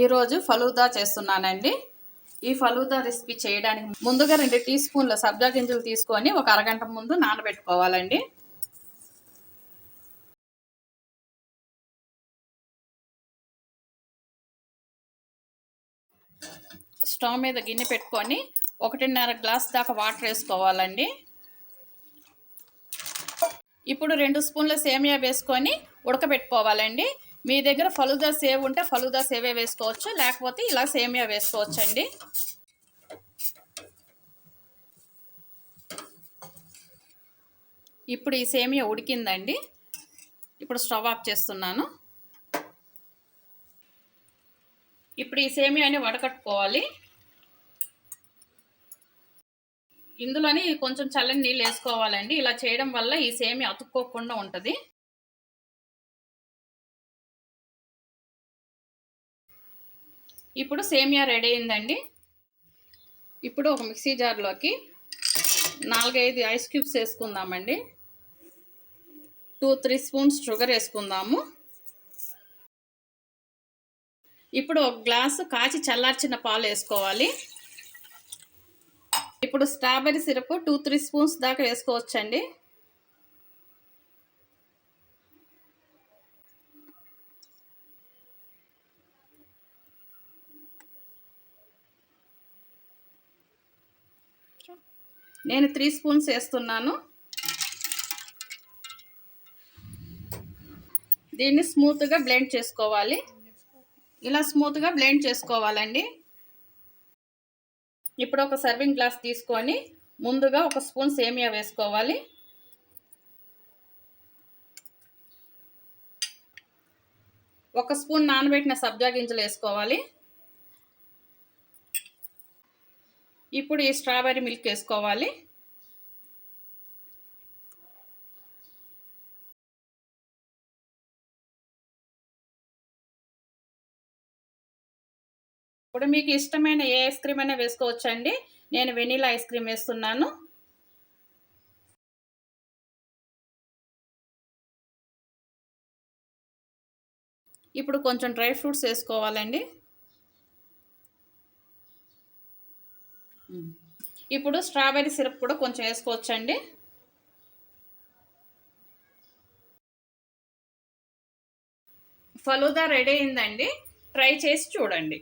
ఈరోజు ఫలూదా చేస్తున్నానండి. ఈ ఫలూదా రెసిపీ చేయడానికి ముందుగా 2 టీ స్పూన్ల సబ్జా గింజలు తీసుకొని ఒక అరగంట ముందు నానబెట్టుకోవాలండి. స్టవ్ మీద గిన్నె పెట్టుకొని 1.5 గ్లాస్ దాకా వాటర్ వేసుకోవాలండి. ఇప్పుడు 2 స్పూన్ల సేమియా వేసుకొని ఉడకబెట్టుకోవాలండి. మీ దగ్గర ఫలూదా సేవ్ ఉంటే ఫలూదా సేవే వేసుకోవచ్చు, లేకపోతే ఇలా సేమియా వేసుకోవచ్చండి. ఇప్పుడు ఈ సేమియా ఉడికిందండి. ఇప్పుడు స్టవ్ ఆఫ్ చేస్తున్నాను. ఇప్పుడు ఈ సేమియాని వడకట్టుకోవాలి. ఇందులోని కొంచెం చల్లని నీళ్ళు వేసుకోవాలండి. ఇలా చేయడం వల్ల ఈ సేమియా అతుక్కోకుండా ఉంటుంది. ఇప్పుడు సేమియా రెడీ అయిందండి. ఇప్పుడు ఒక మిక్సీ జార్లోకి 4-5 ఐస్ క్యూబ్స్ వేసుకుందామండి. 2-3 స్పూన్స్ షుగర్ వేసుకుందాము. ఇప్పుడు ఒక గ్లాసు కాచి చల్లార్చిన పాలు వేసుకోవాలి. ఇప్పుడు స్ట్రాబెర్రీ సిరప్ 2-3 స్పూన్స్ దాకా వేసుకోవచ్చండి. నేను 3 స్పూన్స్ వేస్తున్నాను. దీన్ని స్మూత్గా బ్లెండ్ చేసుకోవాలి. ఇలా స్మూత్గా బ్లెండ్ చేసుకోవాలండి. ఇప్పుడు ఒక సర్వింగ్ గ్లాస్ తీసుకొని ముందుగా 1 స్పూన్ సేమియా వేసుకోవాలి. ఒక స్పూన్ నానబెట్టిన సబ్జా గింజలు వేసుకోవాలి. ఇప్పుడు ఈ స్ట్రాబెర్రీ మిల్క్ వేసుకోవాలి. ఇప్పుడు మీకు ఇష్టమైన ఏ ఐస్ క్రీమ్ అయినా వేసుకోవచ్చండి. నేను వెనీలా ఐస్ క్రీమ్ వేస్తున్నాను. ఇప్పుడు కొంచెం డ్రై ఫ్రూట్స్ వేసుకోవాలండి. ఇప్పుడు స్ట్రాబెర్రీ సిరప్ కూడా కొంచెం వేసుకోవచ్చండి. ఫలూదా రెడీ అయిందండి. ట్రై చేసి చూడండి.